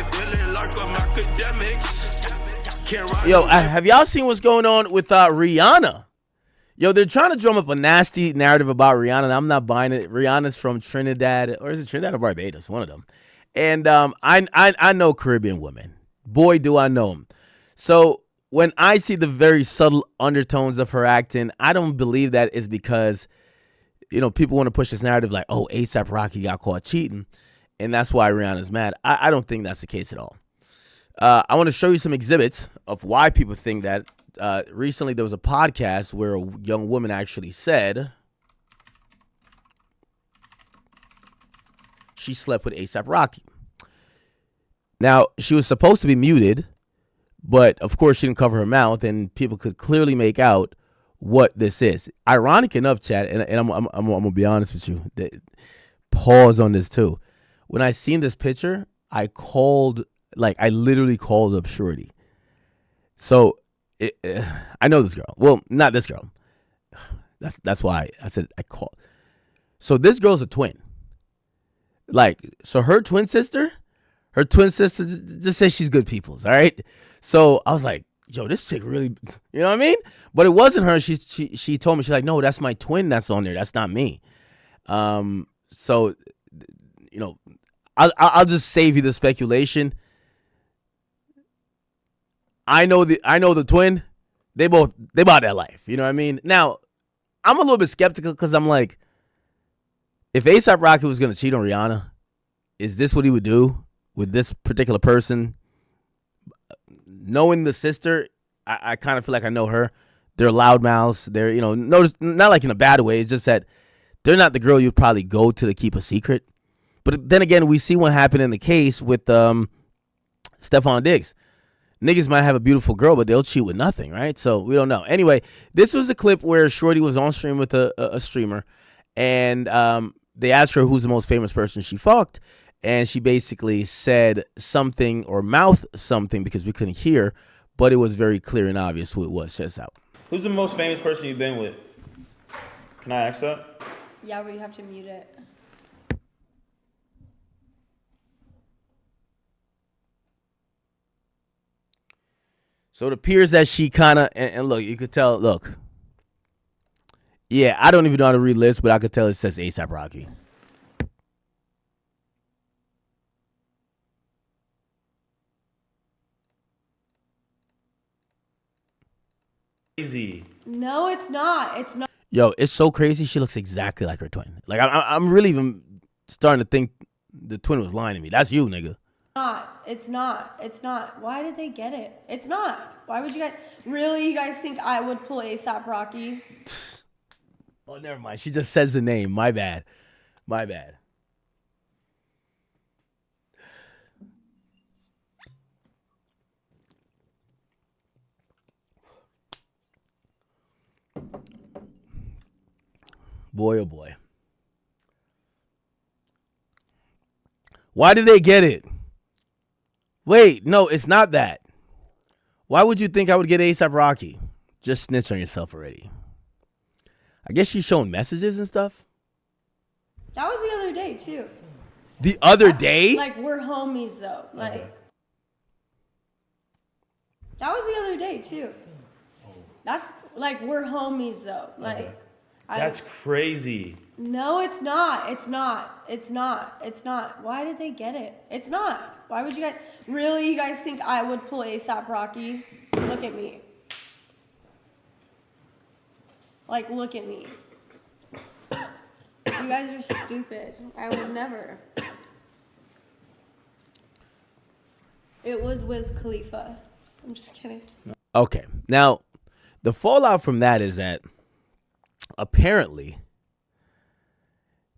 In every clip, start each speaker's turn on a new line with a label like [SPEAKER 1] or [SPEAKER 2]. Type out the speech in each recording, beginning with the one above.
[SPEAKER 1] feeling like I'm Akademiks.
[SPEAKER 2] Yo, have y'all seen what's going on with Rihanna? Yo, they're trying to drum up a nasty narrative about Rihanna, and I'm not buying it. Rihanna's from Trinidad, or is it Trinidad or Barbados? One of them. And I know Caribbean women. Boy, do I know them. So when I see the very subtle undertones of her acting, I don't believe that is because, people want to push this narrative like, oh, A$AP Rocky got caught cheating, and that's why Rihanna's mad. I don't think that's the case at all. I want to show you some exhibits of why people think that. Recently, there was a podcast where a young woman actually said she slept with A$AP Rocky. Now, she was supposed to be muted, but of course she didn't cover her mouth, and people could clearly make out what this is. Ironic enough, chat, and I'm gonna be honest with you. Pause on this too. When I seen this picture, I literally called up Shorty. So I know this girl. Well, not this girl. That's why I said I called. So this girl's a twin. So her twin sister just says she's good people's. All right. So I was like, yo, this chick really, you know what I mean? But it wasn't her. She told me, she's like, no, that's my twin that's on there. That's not me. So, I'll just save you the speculation. I know the twin. They about that life. You know what I mean? Now, I'm a little bit skeptical because I'm like, if A$AP Rocky was gonna cheat on Rihanna, is this what he would do with this particular person? Knowing the sister, I kind of feel like I know her. They're loudmouths. They're, notice, not like in a bad way. It's just that they're not the girl you'd probably go to keep a secret. But then again, we see what happened in the case with Stephon Diggs. Niggas might have a beautiful girl, but they'll cheat with nothing, right? So we don't know. Anyway, this was a clip where Shorty was on stream with a streamer, and they asked her who's the most famous person she fucked, and she basically said something or mouthed something because we couldn't hear, but it was very clear and obvious who it was. Check this out.
[SPEAKER 3] Who's the most famous person you've been with? Can I ask that?
[SPEAKER 4] Yeah, but you have to mute it.
[SPEAKER 2] So it appears that she kind of, and look, you could tell, look. Yeah, I don't even know how to read lists, but I could tell it says A$AP Rocky.
[SPEAKER 3] Crazy.
[SPEAKER 4] No, it's not. It's not.
[SPEAKER 2] Yo, it's so crazy. She looks exactly like her twin. Like, I'm really even starting to think the twin was lying to me. That's you, nigga.
[SPEAKER 4] It's not. Why did they get it? It's not. Why would you guys, really, you guys think I would pull A$AP Rocky?
[SPEAKER 2] Oh, never mind. She just says the name. My bad. Boy, oh boy. Why did they get it? Wait, no, it's not that. Why would you think I would get A$AP Rocky? Just snitch on yourself already. I guess she's showing messages and stuff.
[SPEAKER 4] That was the other day, too.
[SPEAKER 2] The other day?
[SPEAKER 4] Like, we're homies, though. Like, okay. That was the other day, too. That's, like, we're homies, though. Like, okay.
[SPEAKER 3] That's crazy.
[SPEAKER 4] No, it's not. Why did they get it? It's not. Why would you guys, really, you guys think I would pull A$AP Rocky? Look at me. Like, look at me. You guys are stupid. I would never. It was Wiz Khalifa. I'm just kidding.
[SPEAKER 2] Okay. Now, the fallout from that is that apparently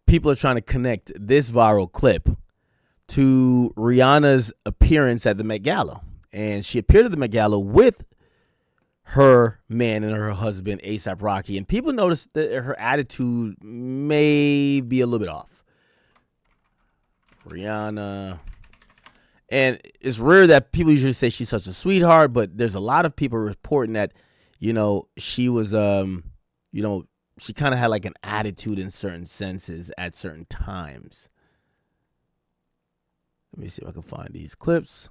[SPEAKER 2] people are trying to connect this viral clip to Rihanna's appearance at the Met Gala. And she appeared at the Met Gala with her man and her husband, A$AP Rocky. And people noticed that her attitude may be a little bit off. Rihanna. And it's rare that people usually say she's such a sweetheart, but there's a lot of people reporting that, she was, she kind of had like an attitude in certain senses at certain times. Let me see if I can find these clips.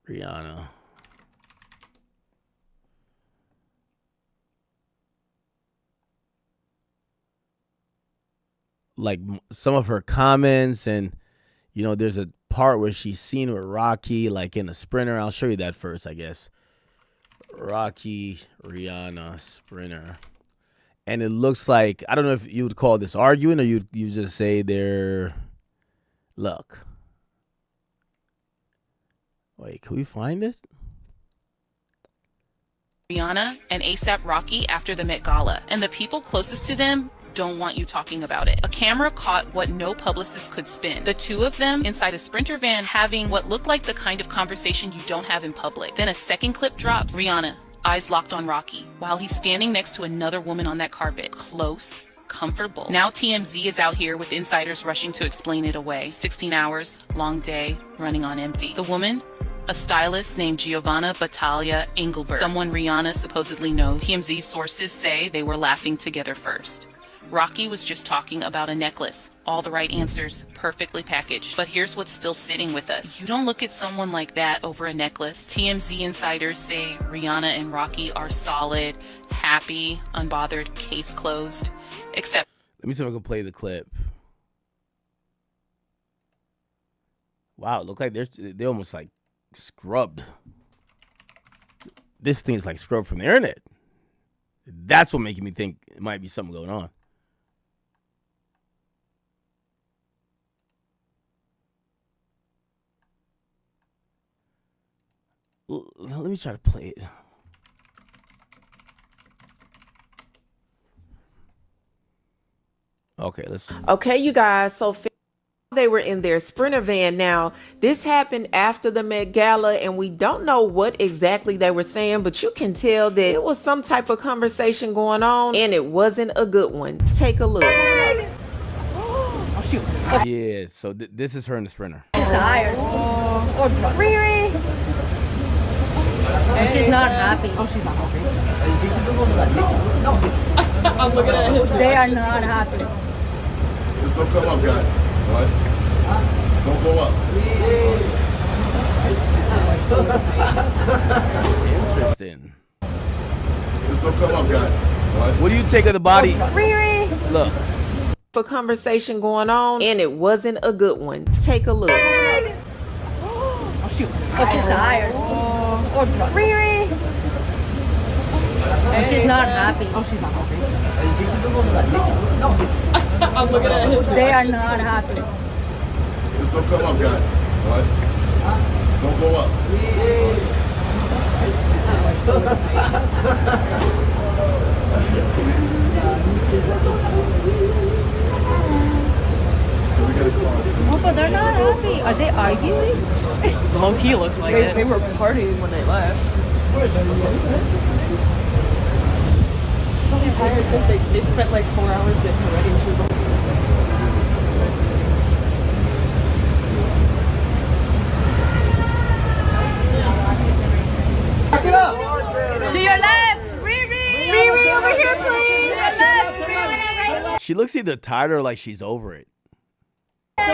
[SPEAKER 2] Rihanna. Like some of her comments, and you know, there's a part where she's seen with Rocky, like in a sprinter. I'll show you that first, I guess. Rocky, Rihanna, sprinter. And it looks like, I don't know if you would call this arguing or you just say they're, look. Wait, can we find this?
[SPEAKER 5] Rihanna and ASAP Rocky after the Met Gala, and the people closest to them don't want you talking about it. A camera caught what no publicist could spin. The two of them inside a Sprinter van having what looked like the kind of conversation you don't have in public. Then a second clip drops. Rihanna, eyes locked on Rocky, while he's standing next to another woman on that carpet. Close, comfortable. Now TMZ is out here with insiders rushing to explain it away. 16 hours, long day, running on empty. The woman, a stylist named Giovanna Battaglia Engelbert, someone Rihanna supposedly knows. TMZ sources say they were laughing together first. Rocky was just talking about a necklace. All the right answers, perfectly packaged. But here's what's still sitting with us. You don't look at someone like that over a necklace. TMZ insiders say Rihanna and Rocky are solid, happy, unbothered, case closed. Except...
[SPEAKER 2] Let me see if I can play the clip. Wow, it look like they're almost like scrubbed. This thing is like scrubbed from the internet. That's what making me think it might be something going on. Let me try to play it. Okay, let's.
[SPEAKER 6] Okay, you guys. So they were in their Sprinter van. Now, this happened after the Met Gala, and we don't know what exactly they were saying, but you can tell that it was some type of conversation going on, and it wasn't a good one. Take a look.
[SPEAKER 7] Oh, shoot.
[SPEAKER 2] Yeah, so this is her in the Sprinter.
[SPEAKER 7] Tired. Or drunk. Riri. Oh, she's not happy. Oh, she's not happy. I'm looking at his. They are not happy.
[SPEAKER 8] Just don't come up, guys. All right? Don't go up.
[SPEAKER 2] Interesting.
[SPEAKER 8] Just don't come up, guys. All right?
[SPEAKER 2] What do you take of the body?
[SPEAKER 7] Riri.
[SPEAKER 2] Look.
[SPEAKER 6] A conversation going on, and it wasn't a good one. Take a look.
[SPEAKER 7] Oh, shoot. Oh, she's tired. Or drunk. Riri. Oh, she's not happy. Oh, she's not happy. I'm looking at his. They are not happy.
[SPEAKER 8] Just don't come up, guys. All right? Don't go up.
[SPEAKER 7] Oh, but they're not happy. Are they arguing? Low key looks like it. They were partying when they left. I'm tired. They spent like 4 hours getting her ready. She was back it up. To your left. Riri. Riri, over here, please. To your left. Riri.
[SPEAKER 2] She looks either tired or like she's over it.
[SPEAKER 6] You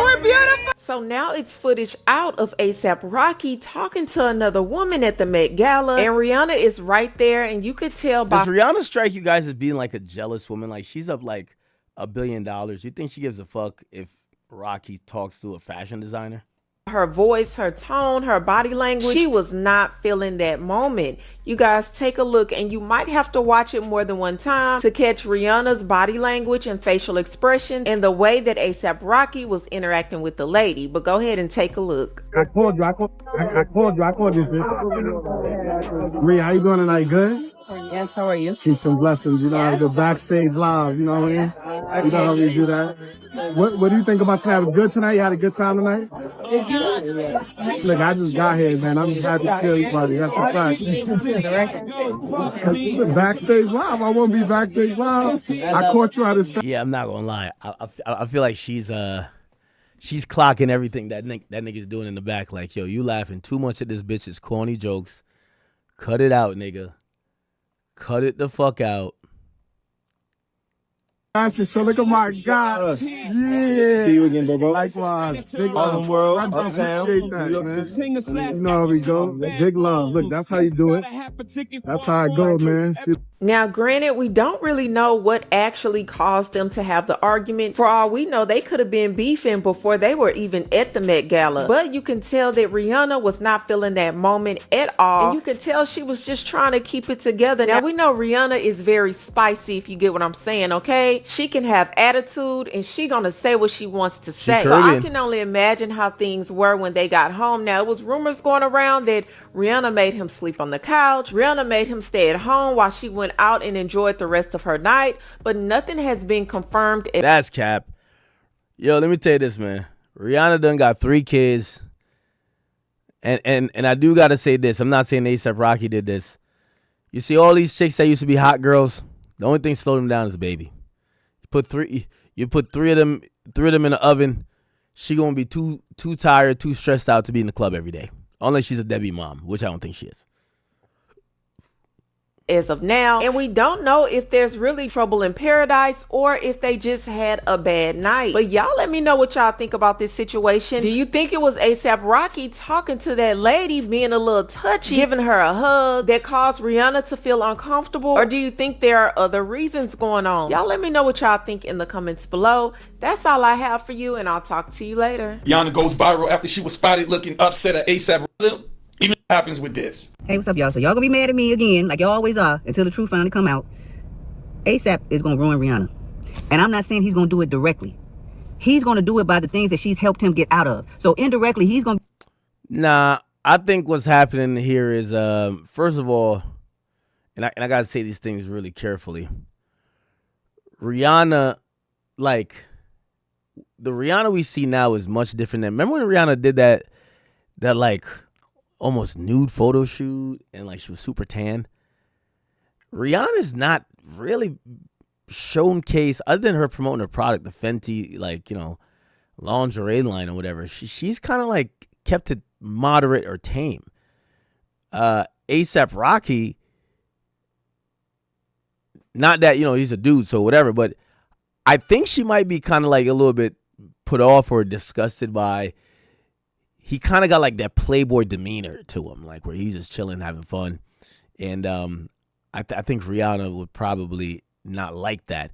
[SPEAKER 6] were beautiful. So now it's footage out of ASAP Rocky talking to another woman at the Met Gala, and Rihanna is right there, and you could tell by...
[SPEAKER 2] Does Rihanna strike you guys as being like a jealous woman? Like she's up like $1 billion. You think she gives a fuck if Rocky talks to a fashion designer?
[SPEAKER 6] Her voice, her tone, her body language, she was not feeling that moment. You guys take a look, and you might have to watch it more than one time to catch Rihanna's body language and facial expressions and the way that ASAP Rocky was interacting with the lady. But go ahead and take a look.
[SPEAKER 9] I called you this day. Rhea, how you doing tonight? Good?
[SPEAKER 7] Yes, how are you?
[SPEAKER 9] Peace and blessings. You know, the backstage live, you know what I mean? You know how we do that. What do you think about tonight? Was good tonight? You had a good time tonight? Look, I just got here, man. I'm just happy to see everybody. That's a fact. Backstage live. I won't be backstage live. I caught you out of...
[SPEAKER 2] Yeah, I'm not gonna lie. I feel like she's clocking everything that nigga's doing in the back. Like, yo, you laughing too much at this bitch's corny jokes. Cut it out, nigga. Cut it the fuck out.
[SPEAKER 9] So look at my God. Yeah. See you again, bro. Likewise. Big love. Harlem World, Uptown, New York City. You know how we go. Big love. Look, that's how you do it. That's how I go, man. See.
[SPEAKER 6] Now, granted, we don't really know what actually caused them to have the argument. For all we know, they could have been beefing before they were even at the Met Gala. But you can tell that Rihanna was not feeling that moment at all. And you can tell she was just trying to keep it together. Now, we know Rihanna is very spicy, if you get what I'm saying, okay? She can have attitude, and she gonna say what she wants to say. So I can only imagine how things were when they got home. Now, it was rumors going around that Rihanna made him sleep on the couch. Rihanna made him stay at home while she went out and enjoyed the rest of her night. But nothing has been confirmed.
[SPEAKER 2] That's cap. Yo, let me tell you this, man. Rihanna done got 3 kids. And I do got to say this. I'm not saying A$AP Rocky did this. You see all these chicks that used to be hot girls, the only thing slowed them down is a baby. You put three of them in the oven, she going to be too tired, too stressed out to be in the club every day. Unless she's a Debbie mom, which I don't think she is.
[SPEAKER 6] As of now, and we don't know if there's really trouble in paradise or if they just had a bad night. But y'all let me know what y'all think about this situation. Do you think it was A$AP Rocky talking to that lady, being a little touchy, giving her a hug that caused Rihanna to feel uncomfortable? Or do you think there are other reasons going on? Y'all let me know what y'all think in the comments below. That's all I have for you, and I'll talk to you later.
[SPEAKER 10] Rihanna goes viral after she was spotted looking upset at A$AP. Even happens with this.
[SPEAKER 11] Hey, what's up, y'all? So y'all gonna be mad at me again, like y'all always are, until the truth finally come out. A$AP is gonna ruin Rihanna. And I'm not saying he's gonna do it directly. He's gonna do it by the things that she's helped him get out of. So indirectly, he's gonna...
[SPEAKER 2] Nah, I think what's happening here is, first of all, and I gotta say these things really carefully. Rihanna, like, the Rihanna we see now is much different than... Remember when Rihanna did that like... almost nude photo shoot and like she was super tan? Rihanna's not really showcase, other than her promoting her product, the Fenty, like, you know, lingerie line or whatever. She's kind of like kept it moderate or tame. A$AP Rocky, not that, you know, he's a dude, so whatever, but I think she might be kind of like a little bit put off or disgusted by... He kind of got like that playboy demeanor to him, like where he's just chilling, having fun. And I think Rihanna would probably not like that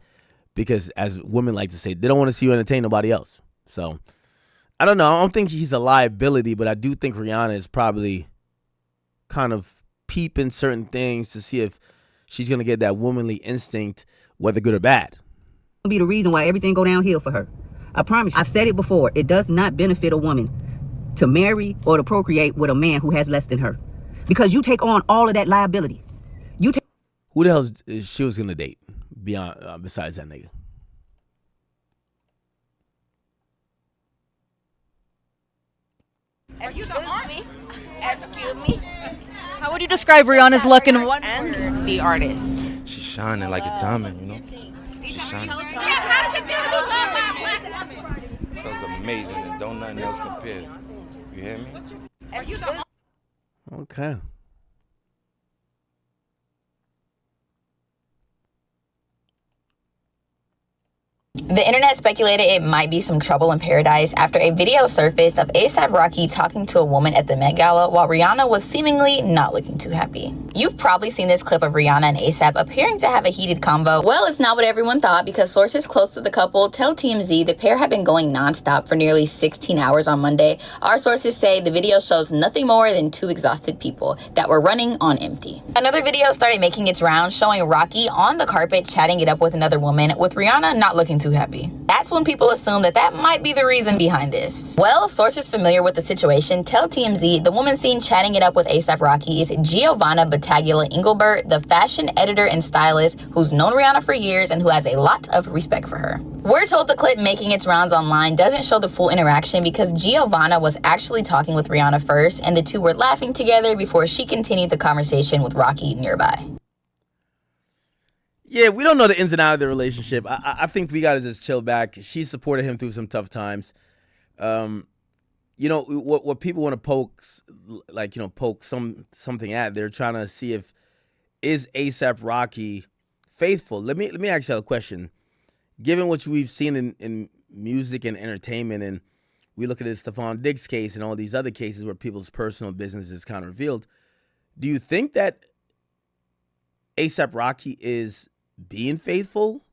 [SPEAKER 2] because, as women like to say, they don't want to see you entertain nobody else. So I don't know. I don't think he's a liability, but I do think Rihanna is probably kind of peeping certain things to see if she's going to get that womanly instinct, whether good or bad.
[SPEAKER 11] It'll be the reason why everything go downhill for her. I promise you. I've said it before. It does not benefit a woman to marry or to procreate with a man who has less than her, because you take on all of that liability.
[SPEAKER 2] Who the hell is she was gonna date beyond besides that nigga?
[SPEAKER 12] Excuse me.
[SPEAKER 7] How would you describe Rihanna's look in one word?
[SPEAKER 12] And the artist.
[SPEAKER 13] She's shining like a diamond, you know. She's shining.
[SPEAKER 12] How does it feel to be loved by a black woman?
[SPEAKER 13] Feels amazing, and don't nothing else compare. You hear me?
[SPEAKER 2] Okay.
[SPEAKER 14] The internet speculated it might be some trouble in paradise after a video surfaced of A$AP Rocky talking to a woman at the Met Gala while Rihanna was seemingly not looking too happy. You've probably seen this clip of Rihanna and A$AP appearing to have a heated convo. Well, it's not what everyone thought, because sources close to the couple tell TMZ the pair had been going nonstop for nearly 16 hours on Monday. Our sources say the video shows nothing more than 2 exhausted people that were running on empty. Another video started making its rounds showing Rocky on the carpet chatting it up with another woman, with Rihanna not looking too happy. That's when people assume that might be the reason behind this. Well, sources familiar with the situation tell TMZ the woman seen chatting it up with A$AP Rocky is Giovanna Battaglia Engelbert, the fashion editor and stylist who's known Rihanna for years and who has a lot of respect for her. We're told the clip making its rounds online doesn't show the full interaction because Giovanna was actually talking with Rihanna first, and the two were laughing together before she continued the conversation with Rocky nearby.
[SPEAKER 2] Yeah, we don't know the ins and outs of the relationship. I think we got to just chill back. She supported him through some tough times. You know, what people want to poke, like, you know, poke something at, they're trying to see if, is A$AP Rocky faithful? Let me ask you a question. given what we've seen in music and entertainment, and we look at the Stephon Diggs case and all these other cases where people's personal business is kind of revealed, do you think that A$AP Rocky is being faithful?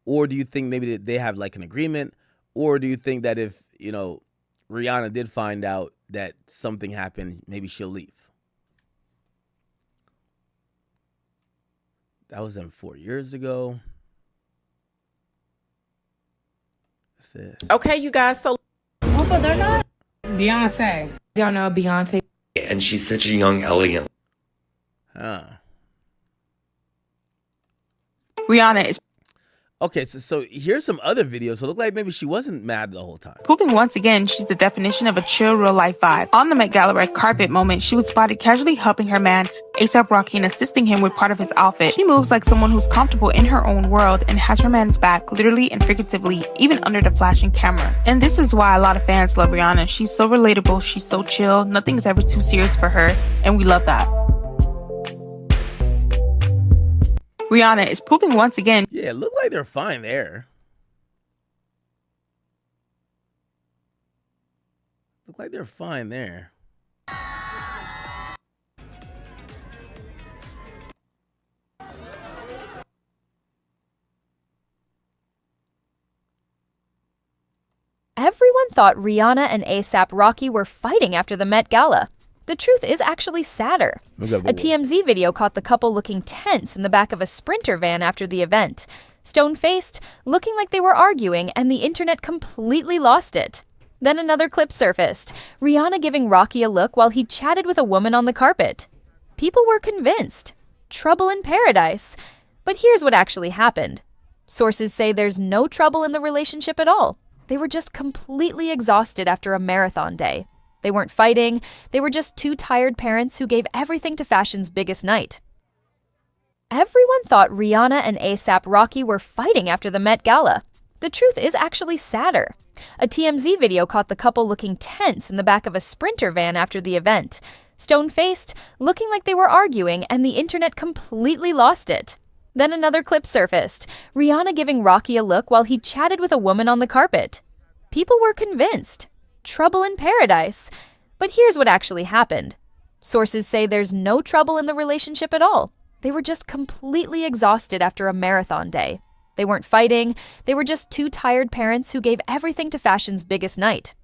[SPEAKER 2] Or do you think maybe that they have like an agreement? Or do you think that if, Rihanna did find out that something happened, maybe she'll leave? That was 4 years ago. What's this?
[SPEAKER 6] Okay, you guys, so
[SPEAKER 7] But they're not. Beyonce.
[SPEAKER 15] Y'all know Beyonce. And she's such a young, elegant.
[SPEAKER 5] Rihanna is
[SPEAKER 2] Okay, so here's some other videos. So it looked like maybe she wasn't mad the whole time.
[SPEAKER 5] proving once again she's the definition of a chill, real-life vibe. On the Met Gala red carpet moment, she was spotted casually helping her man, A$AP Rocky, and assisting him with part of his outfit. She moves like someone who's comfortable in her own world and has her man's back, literally and figuratively, even under the flashing camera. And this is why a lot of fans love Rihanna. She's so relatable, she's so chill, nothing's ever too serious for her, and we love that. Rihanna is proving once again.
[SPEAKER 2] Yeah, it looked like they're fine there. Look like they're fine there.
[SPEAKER 16] Everyone thought Rihanna and A$AP Rocky were fighting after the Met Gala. The truth is actually sadder. A TMZ video caught the couple looking tense in the back of a Sprinter van after the event. Stone-faced, looking like they were arguing, and the internet completely lost it. Then another clip surfaced, Rihanna giving Rocky a look while he chatted with a woman on the carpet. People were convinced. Trouble in paradise. But here's what actually happened. Sources say there's no trouble in the relationship at all. They were just completely exhausted after a marathon day. They weren't fighting, they were just two tired parents who gave everything to fashion's biggest night. Everyone thought Rihanna and A$AP Rocky were fighting after the Met Gala. The truth is actually sadder. A TMZ video caught the couple looking tense in the back of a Sprinter van after the event. Stone-faced, looking like they were arguing, and the internet completely lost it. Then another clip surfaced, Rihanna giving Rocky a look while he chatted with a woman on the carpet. People were convinced. Trouble in paradise. But here's what actually happened. Sources say there's no trouble in the relationship at all. They were just completely exhausted after a marathon day. They weren't fighting, they were just two tired parents who gave everything to fashion's biggest night.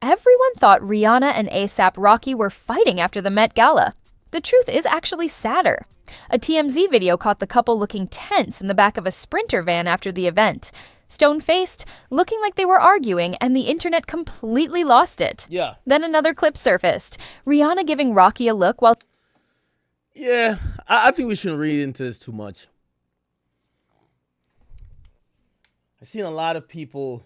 [SPEAKER 16] Everyone thought Rihanna and A$AP Rocky were fighting after the Met Gala. The truth is actually sadder. A TMZ video caught the couple looking tense in the back of a Sprinter van after the event. Stone-faced, looking like they were arguing, and the internet completely lost it.
[SPEAKER 2] Yeah.
[SPEAKER 16] Then another clip surfaced, Rihanna giving Rocky a look while...
[SPEAKER 2] Yeah, I think we shouldn't read into this too much. I've seen a lot of people...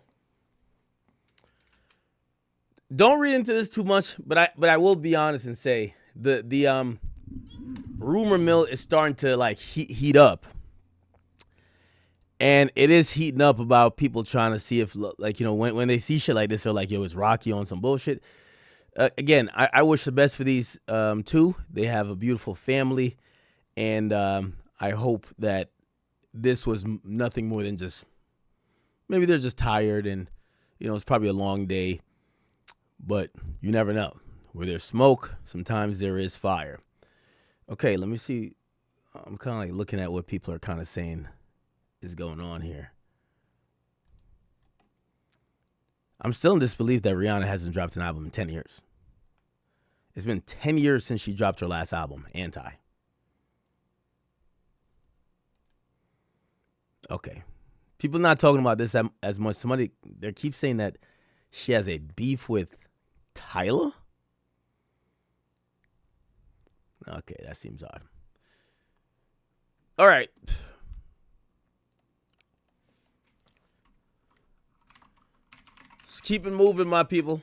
[SPEAKER 2] Don't read into this too much, but I will be honest and say the rumor mill is starting to like heat up. And it is heating up about people trying to see if, like, when they see shit like this, they're like, yo, is Rocky on some bullshit? Again, I wish the best for these two. They have a beautiful family. And I hope that this was nothing more than just, maybe they're just tired and, it's probably a long day. But you never know. Where there's smoke, sometimes there is fire. Okay, let me see. I'm kind of like looking at what people are kind of saying is going on here. I'm still in disbelief that Rihanna hasn't dropped an album in 10 years. It's been 10 years since she dropped her last album, Anti. Okay. People not talking about this as much. They keep saying that she has a beef with Tyler. Okay, that seems odd. All right. Just keep it moving, my people.